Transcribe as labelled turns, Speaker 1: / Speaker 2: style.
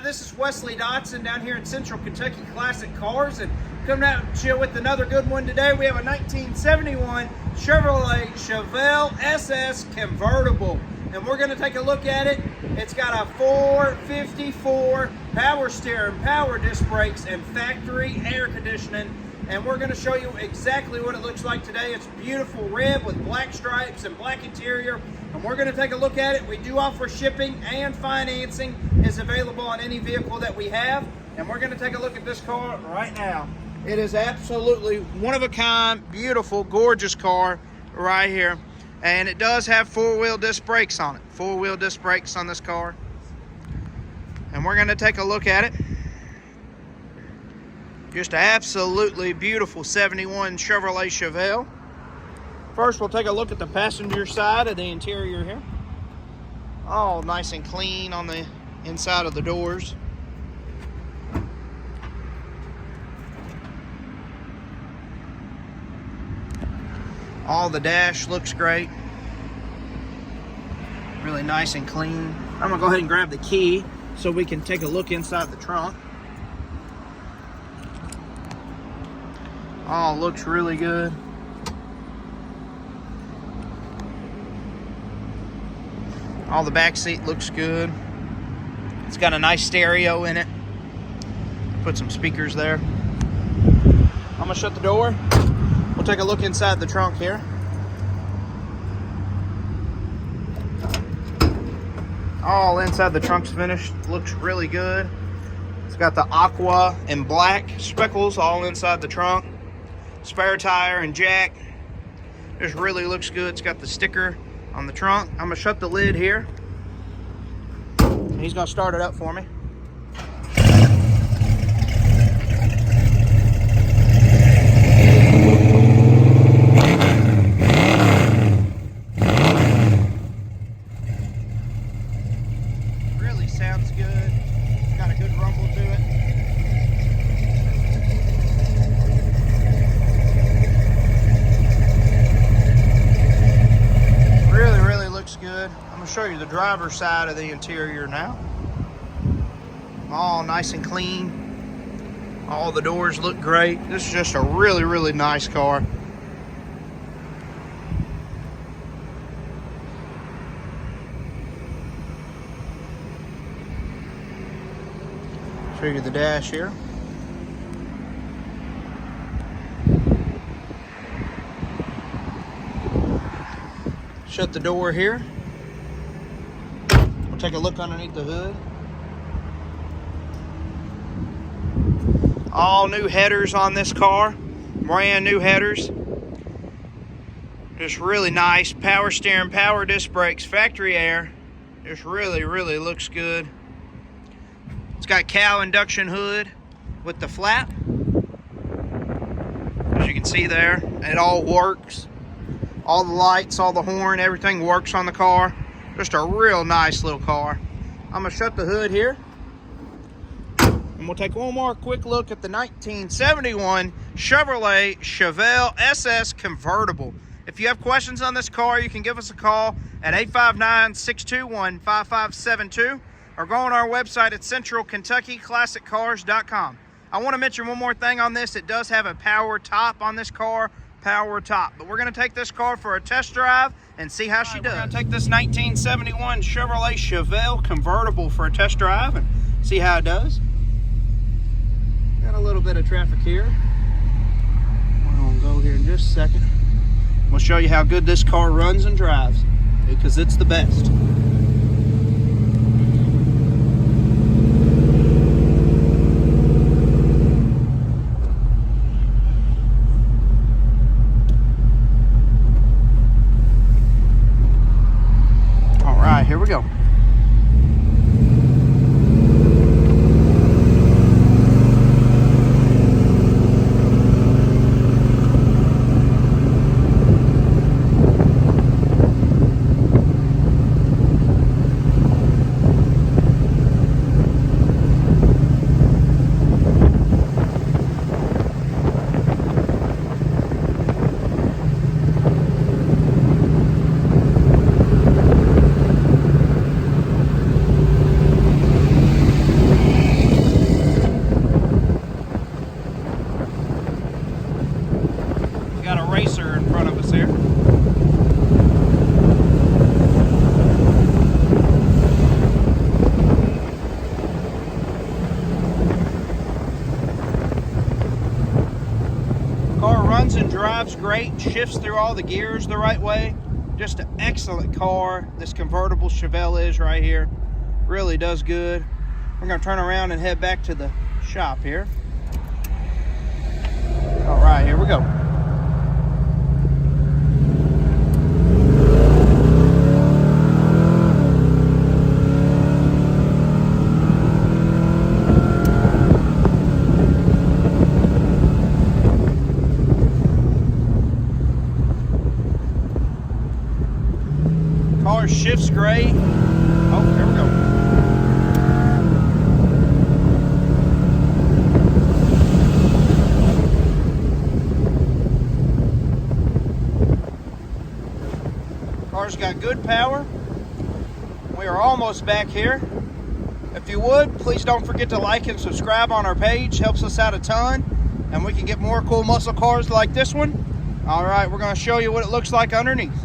Speaker 1: this is Wesley Dotson down here in Central Kentucky Classic Cars, and coming out to you with another good one today. We have a 1971 Chevrolet Chevelle SS Convertible, and we're going to take a look at it. It's got a 454 power steering, power disc brakes, and factory air conditioning, and we're going to show you exactly what it looks like today. It's beautiful red with black stripes and black interior, and we're going to take a look at it. We do offer shipping, and financing is available on any vehicle that we have, and we're going to take a look at this car right now. It is absolutely one of a kind, beautiful, gorgeous car right here, and it does have four-wheel disc brakes on it. Four-wheel disc brakes on this car, and we're going to take a look at it. Just an absolutely beautiful 71 Chevrolet Chevelle. First, we'll take a look at the passenger side of the interior here. All nice and clean on the inside of the doors. All the dash looks great. Really nice and clean. I'm gonna go ahead and grab the key so we can take a look inside the trunk. Oh, looks really good. All the back seat looks good. It's got a nice stereo in it. Put some speakers there. I'm gonna shut the door. We'll take a look inside the trunk here. All inside the trunk's finished. Looks really good. It's got the aqua and black speckles all inside the trunk. Spare tire and jack. Just really looks good. It's got the sticker on the trunk. I'm gonna shut the lid here. He's gonna start it up for me. Really sounds good. It's got a good rumble to it. Really looks good. I'm going to show you the driver's side of the interior now. All nice and clean. All the doors look great. This is just a really nice car. Show you the dash here. Shut the door here. We'll take a look underneath the hood. All new headers on this car. Brand new headers. Just really nice. Power steering, power disc brakes, factory air. Just really looks good. It's got cow induction hood with the flap. As you can see there, it all works. All the lights, all the horn, everything works on the car. Just a real nice little car. I'm gonna shut the hood here. And we'll take one more quick look at the 1971 Chevrolet Chevelle SS Convertible. If you have questions on this car, you can give us a call at 859-621-5572 or go on our website at centralkentuckyclassiccars.com. I want to mention one more thing on this. It does have a power top on this car. Power top, but we're going to take this car for a test drive and see how she does. We're going to take this 1971 Chevrolet Chevelle Convertible for a test drive and see how it does. Got a little bit of traffic here. We're going to go here in just a second. We'll show you how good this car runs and drives, because it's the best. Here we go. Runs and drives great, shifts through all the gears the right way. Just an excellent car. This convertible Chevelle is right here. Really does good. We're gonna turn around and head back to the shop here. All right, here we go. Car shifts great. Oh, there we go. Car's got good power. We are almost back here. If you would, please don't forget to like and subscribe on our page. Helps us out a ton, and we can get more cool muscle cars like this one. All right, we're going to show you what it looks like underneath.